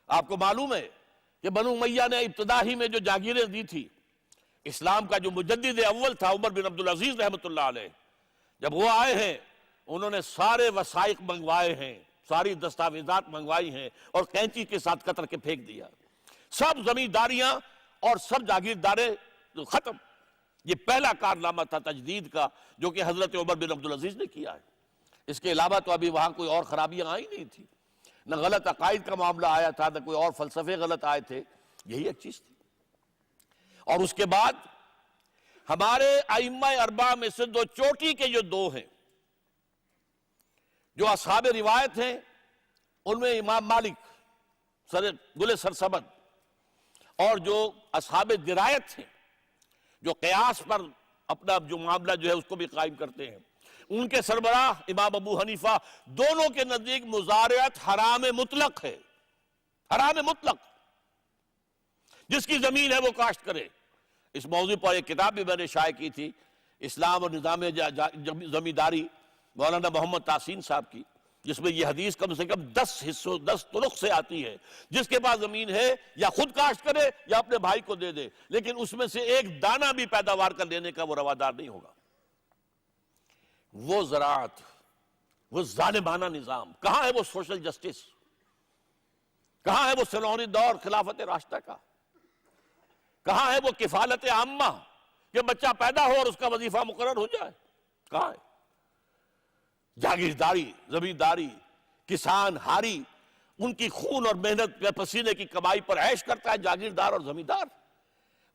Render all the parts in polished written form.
آپ کو معلوم ہے کہ بنو امیہ نے ابتدا ہی میں جو جاگیریں دی تھی، اسلام کا جو مجدد اول تھا عمر بن عبدالعزیز رحمۃ اللہ علیہ، جب وہ آئے ہیں انہوں نے سارے وثائق منگوائے ہیں، ساری دستاویزات منگوائی ہیں، اور کینچی کے ساتھ قطر کے پھینک دیا، سب زمینداریاں اور سب جاگیرداریں ختم۔ یہ پہلا کارنامہ تھا تجدید کا جو کہ حضرت عمر بن عبدالعزیز نے کیا ہے۔ اس کے علاوہ تو ابھی وہاں کوئی اور خرابیاں آئی نہیں تھی، نہ غلط عقائد کا معاملہ آیا تھا، نہ کوئی اور فلسفے غلط آئے تھے، یہی ایک چیز تھی۔ اور اس کے بعد ہمارے ائمہ اربعہ میں سے دو چوٹی کے جو دو ہیں، جو اصحاب روایت ہیں، ان میں امام مالک گل سرسبد، اور جو اصحاب درایت ہیں، جو قیاس پر اپنا جو معاملہ جو ہے اس کو بھی قائم کرتے ہیں، ان کے سربراہ امام ابو حنیفہ، دونوں کے نزدیک مزارعت حرام مطلق ہے، حرام مطلق، جس کی زمین ہے وہ کاشت کرے۔ اس موضوع پر ایک کتاب بھی میں نے شائع کی تھی، اسلام اور نظام زمینداری، مولانا محمد تحسین صاحب کی، جس میں یہ حدیث کم سے کم 10 حصوں 10 طرق سے آتی ہے، جس کے پاس زمین ہے یا خود کاشت کرے یا اپنے بھائی کو دے دے، لیکن اس میں سے ایک دانہ بھی پیداوار کر لینے کا وہ روادار نہیں ہوگا۔ وہ زراعت، وہ ظالمانہ نظام، کہاں ہے وہ سوشل جسٹس؟ کہاں ہے وہ سلونی دور خلافت راشدہ کا؟ کہاں ہے وہ کفالت عامہ کہ بچہ پیدا ہو اور اس کا وظیفہ مقرر ہو جائے؟ کہاں ہے؟ جاگیرداری، زمینداری، کسان ہاری، ان کی خون اور محنت پسینے کی کمائی پر عیش کرتا ہے جاگیردار اور زمیندار۔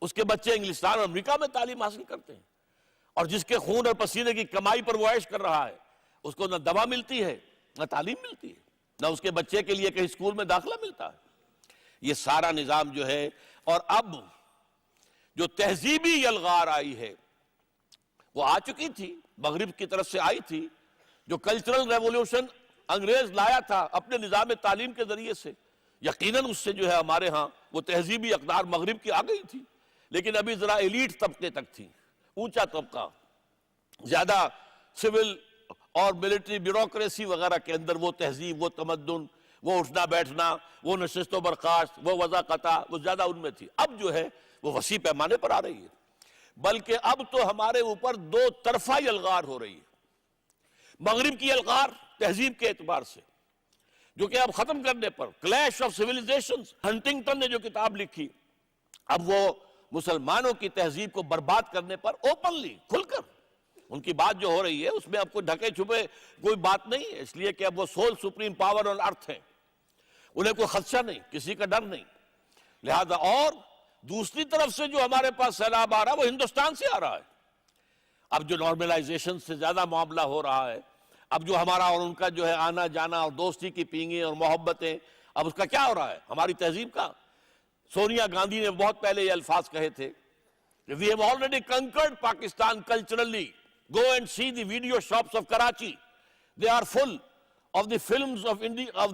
اس کے بچے انگلستان اور امریکہ میں تعلیم حاصل کرتے ہیں، اور جس کے خون اور پسینے کی کمائی پر وہ عیش کر رہا ہے، اس کو نہ دوا ملتی ہے، نہ تعلیم ملتی ہے، نہ اس کے بچے کے لیے کہیں اسکول میں داخلہ ملتا ہے۔ یہ سارا نظام جو ہے، اور اب جو تہذیبی یلغار آئی ہے وہ آ چکی تھی، مغرب کی طرف سے آئی تھی، جو کلچرل ریولوشن انگریز لایا تھا اپنے نظام تعلیم کے ذریعے سے، یقیناً اس سے جو ہے ہمارے ہاں وہ تہذیبی اقدار مغرب کی آ گئی تھی، لیکن ابھی ذرا ایلیٹ طبقے تک تھی، اونچا طبقہ، زیادہ سول اور ملٹری بیوروکریسی وغیرہ کے اندر وہ تہذیب، وہ تمدن، وہ اٹھنا بیٹھنا، وہ نشست و برخاست، وہ وضع قطع، وہ زیادہ ان میں تھی۔ اب جو ہے وہ وسیع پیمانے پر آ رہی ہے، بلکہ اب تو ہمارے اوپر دو طرفہ یلغار ہو رہی ہے۔ مغرب کی یلغار تہذیب کے اعتبار سے، جو کہ اب ختم کرنے پر، کلیش آف سیویلائزیشنز، ہنٹنگٹن نے جو کتاب لکھی، اب وہ مسلمانوں کی تہذیب کو برباد کرنے پر اوپنلی، کھل کر ان کی بات جو ہو رہی ہے اس میں اب کوئی ڈھکے چھپے کوئی بات نہیں ہے، اس لیے کہ اب وہ سول سپریم پاور آن ارتھ ہیں، انہیں کوئی خدشہ نہیں، کسی کا ڈر نہیں، لہذا۔ اور دوسری طرف سے جو ہمارے پاس سیلاب آ رہا ہے وہ ہندوستان سے آ رہا ہے۔ اب جو نارملائزیشن سے زیادہ معاملہ ہو رہا ہے، اب جو ہمارا اور ان کا جو ہے آنا جانا اور دوستی کی پینگیں اور محبتیں، اب اس کا کیا ہو رہا ہے؟ ہماری تہذیب کا۔ سونیا گاندھی نے بہت پہلے یہ الفاظ کہے تھے کہ "We have already conquered Pakistan culturally. Go and see the video shops of Karachi. They are full of the films of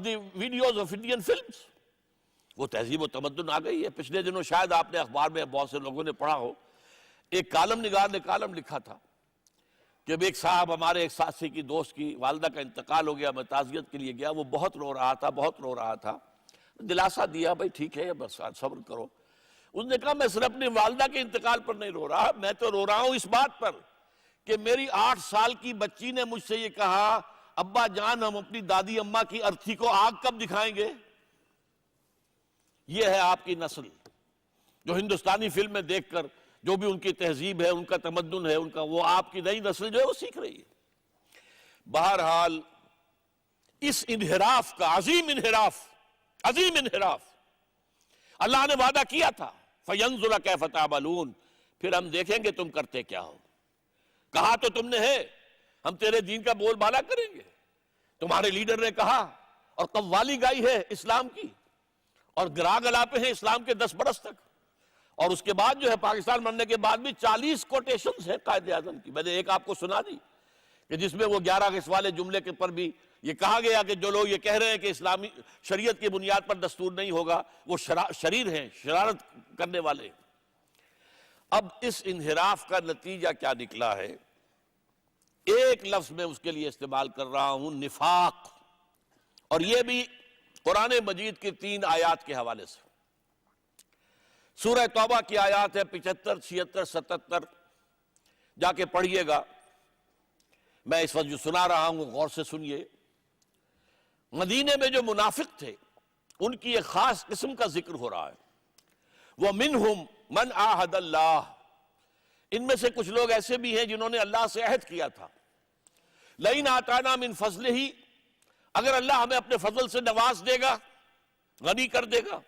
the videos of Indian films." وہ تہذیب و تمدن آ گئی ہے۔ پچھلے دنوں شاید آپ نے اخبار میں بہت سے لوگوں نے پڑھا ہو، ایک کالم نگار نے کالم لکھا تھا کہ ایک صاحب، ہمارے ایک ساتھی کی دوست کی والدہ کا انتقال ہو گیا، میں تعزیت کے لیے گیا، وہ بہت رو رہا تھا، دلاسا دیا، بھائی ٹھیک ہے بس صبر کرو۔ اس نے کہا میں صرف اپنی والدہ کے انتقال پر نہیں رو رہا، میں تو رو رہا ہوں اس بات پر کہ میری 8 سال کی بچی نے مجھ سے یہ کہا ابا جان ہم اپنی دادی اماں کی ارتھی کو آگ کب دکھائیں گے؟ یہ ہے آپ کی نسل جو ہندوستانی فلمیں دیکھ کر جو بھی ان کی تہذیب ہے، ان کا تمدن ہے، ان کا، وہ آپ کی نئی نسل جو ہے وہ سیکھ رہی ہے۔ بہرحال اس انحراف کا عظیم انحراف اللہ نے وعدہ کیا تھا، فَيَنْظُرَ كَيْفَ تَعْمَلُونَ، پھر ہم دیکھیں گے تم کرتے کیا ہو۔ کہا تو تم نے ہے ہم تیرے دین کا بول بالا کریں گے، تمہارے لیڈر نے کہا اور قوالی گائی ہے اسلام کی، اور گرا گلاپے ہیں اسلام کے 10 برس تک، اور اس کے بعد جو ہے پاکستان بننے کے بعد بھی 40 کوٹیشنز ہیں قائد اعظم کی۔ میں نے ایک آپ کو سنا دی کہ جس میں وہ 11 اگست والے جملے کے پر بھی یہ کہا گیا کہ جو لوگ یہ کہہ رہے ہیں کہ اسلامی شریعت کی بنیاد پر دستور نہیں ہوگا وہ شریر ہیں، شرارت کرنے والے۔ اب اس انحراف کا نتیجہ کیا نکلا ہے؟ ایک لفظ میں اس کے لیے استعمال کر رہا ہوں، نفاق، اور یہ بھی قرآن مجید کی 3 آیات کے حوالے سے۔ سورہ توبہ کی آیات ہے 75، 76، 77، جا کے پڑھیے گا۔ میں اس وقت جو سنا رہا ہوں غور سے سنیے۔ مدینے میں جو منافق تھے ان کی ایک خاص قسم کا ذکر ہو رہا ہے۔ وَمِنْهُمْ مَنْ عَاهَدَ اللَّهُ، ان میں سے کچھ لوگ ایسے بھی ہیں جنہوں نے اللہ سے عہد کیا تھا، لَئِنْ آتَانَا مِنْ فَضْلِهِ، اگر اللہ ہمیں اپنے فضل سے نواز دے گا، غنی کر دے گا،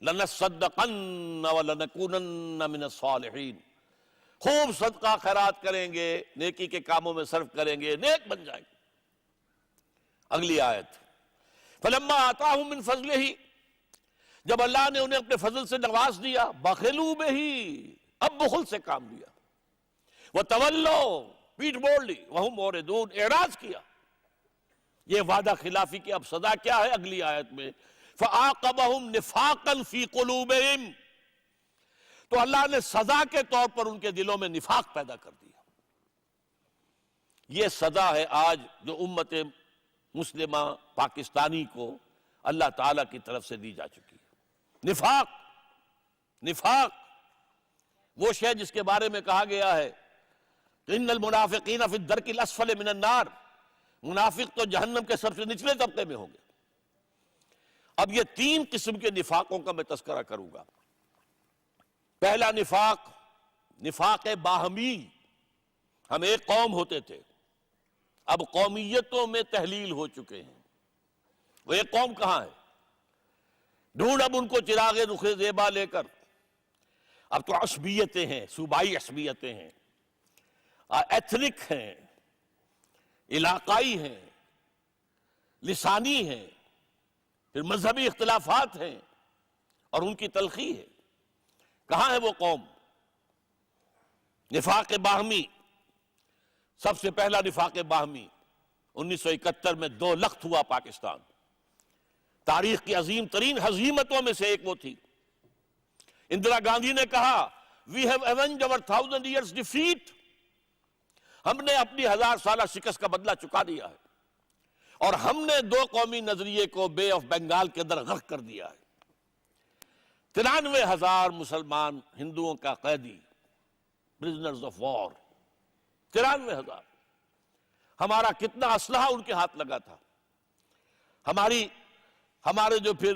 لَنَصَّدَّقَنَّ وَلَنَكُونَنَّ مِنَ الصَّالِحِينَ، خوب صدقہ خیرات کریں گے، نیکی کے کاموں میں صرف کریں گے، نیک بن جائیں گے۔ اگلی آیت، فَلَمَّا آتَاهُم مِّن فَضْلِهِ، جب اللہ نے انہیں اپنے فضل سے نواز دیا، بَخِلُوا بِهِ، اب بخل سے کام لیا، وَتَوَلَّوْا، پیٹھ موڑ لی، وَهُمْ مُعْرِضُونَ، اعراض کیا۔ یہ وعدہ خلافی کی اب سزا کیا ہے؟ اگلی آیت میں فَعَاقَبَهُمْ نِفَاقًا فِي قُلُوبِهِمْ، تو اللہ نے سزا کے طور پر ان کے دلوں میں نفاق پیدا کر دیا۔ یہ سزا ہے آج جو امت مسلمہ پاکستانی کو اللہ تعالیٰ کی طرف سے دی جا چکی ہے۔ نفاق وہ شے جس کے بارے میں کہا گیا ہے کہ ان المنافقین فی الدرک الاسفل من النار، منافق تو جہنم کے سب سے نچلے طبقے میں ہوں گے۔ اب یہ 3 قسم کے نفاقوں کا میں تذکرہ کروں گا۔ پہلا نفاق باہمی، ہم ایک قوم ہوتے تھے، اب قومیتوں میں تحلیل ہو چکے ہیں۔ وہ ایک قوم کہاں ہے؟ ڈھونڈ اب ان کو چراغ رخ زیبا لے کر، اب تو عصبیتیں ہیں، صوبائی عصبیتیں ہیں، ایتھنک ہیں، علاقائی ہیں، لسانی ہیں، پھر مذہبی اختلافات ہیں، اور ان کی تلخی ہے۔ کہاں ہے وہ قوم؟ نفاق باہمی، سب سے پہلا نفاق باہمی 1971 میں 2 لخت ہوا پاکستان۔ تاریخ کی عظیم ترین ہزیمتوں میں سے ایک وہ تھی۔ اندرا گاندھی نے کہا "We have avenged our 1000 years defeat"، ہم نے اپنی 1000 سالہ شکست کا بدلہ چکا دیا ہے، اور ہم نے 2 قومی نظریے کو بے آف بنگال کے اندر غرق کر دیا ہے۔ 93,000 مسلمان ہندوؤں کا قیدی، پرزنرز آف وار، 93,000۔ ہمارا کتنا اسلحہ ان کے ہاتھ لگا تھا، ہمارے جو پھر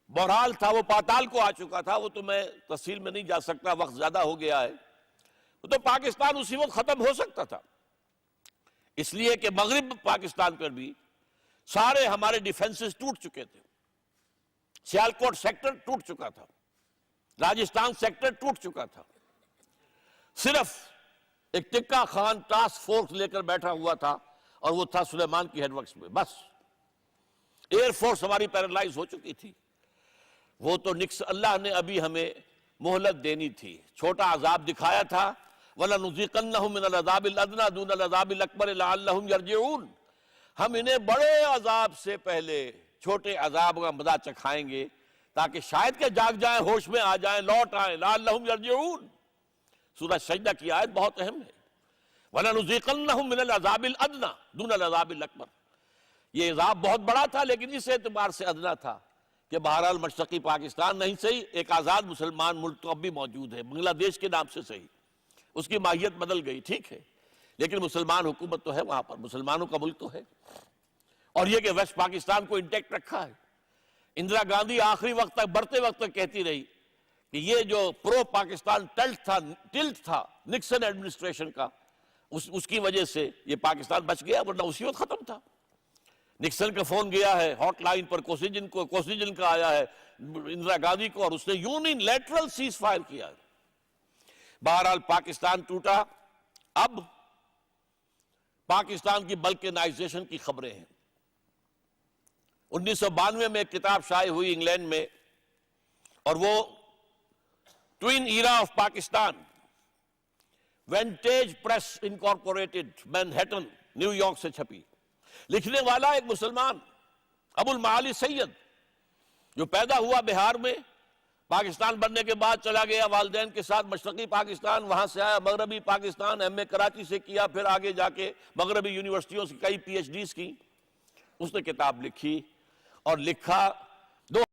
بہرحال تھا وہ پاتال کو آ چکا تھا، وہ تو میں تفصیل میں نہیں جا سکتا، وقت زیادہ ہو گیا ہے۔ تو پاکستان اسی وقت ختم ہو سکتا تھا، اس لیے کہ مغرب پاکستان پر بھی سارے ہمارے ڈیفنسز ٹوٹ چکے تھے۔ سیالکوٹ سیکٹر ٹوٹ چکا تھا، راجستھان سیکٹر ٹوٹ چکا تھا، صرف ایک ٹکا خان ٹاسک فورس لے کر بیٹھا ہوا تھا، اور وہ تھا سلیمان کی ہیڈ ورکس میں، بس۔ ایئر فورس ہماری پیرالائز ہو چکی تھی۔ وہ تو اللہ نے ابھی ہمیں مہلت دینی تھی، چھوٹا عذاب دکھایا تھا، وَلَنُذِيقَنَّهُم مِّنَ الْعَذَابِ الْأَدْنَىٰ دُونَ الْعَذَابِ الْأَكْبَرِ لَعَلَّهُمْ يَرْجِعُونَ، ہم انہیں بڑے عذاب سے پہلے چھوٹے عذاب کا مزہ چکھائیں گے تاکہ شاید کہ جاگ جائیں، ہوش میں آ جائیں، لوٹ آئیں۔ لَعَلَّهُمْ يَرْجِعُونَ، سورہ سجدہ کی آیت بہت اہم ہے۔ وَلَنُذِيقَنَّهُم مِّنَ الْعَذَابِ الْأَدْنَىٰ دُونَ الْعَذَابِ الْأَكْبَرِ، یہ عذاب بہت بڑا تھا، لیکن اس اعتبار سے ادنا تھا کہ بہرحال مشرقی پاکستان نہیں صحیح، ایک آزاد مسلمان ملک تو اب بھی موجود ہے، بنگلہ دیش کے نام سے صحیح، اس کی ماہیت بدل گئی، ٹھیک ہے، لیکن مسلمان حکومت تو ہے وہاں پر، مسلمانوں کا ملک تو ہے۔ اور یہ کہ ویسٹ پاکستان کو انٹیکٹ رکھا ہے۔ اندرا گاندھی آخری وقت تک، برتے وقت تک کہتی رہی کہ یہ جو پرو پاکستان ٹلٹ تھا نکسن ایڈمنسٹریشن کا، اس کی وجہ سے یہ پاکستان بچ گیا، ورنہ اسی وقت ختم تھا۔ نکسن کا فون گیا ہے ہاٹ لائن پر کوسیجن کا آیا ہے اندرا گاندھی کو، اور اس نے یونیلیٹرل سیز فائر کیا ہے۔ بہرحال پاکستان ٹوٹا۔ اب پاکستان کی بلکنائزیشن کی خبریں ہیں۔ 1992 میں ایک کتاب شائع ہوئی انگلینڈ میں، اور وہ Twin Era of Pakistan, Vintage Press Incorporated, Manhattan, New York سے چھپی۔ لکھنے والا ایک مسلمان، ابو المعالی سید، جو پیدا ہوا بہار میں، پاکستان بننے کے بعد چلا گیا والدین کے ساتھ مشرقی پاکستان، وہاں سے آیا مغربی پاکستان، ایم اے کراچی سے کیا، پھر آگے جا کے مغربی یونیورسٹیوں سے کئی پی ایچ ڈیز کی۔ اس نے کتاب لکھی، اور لکھا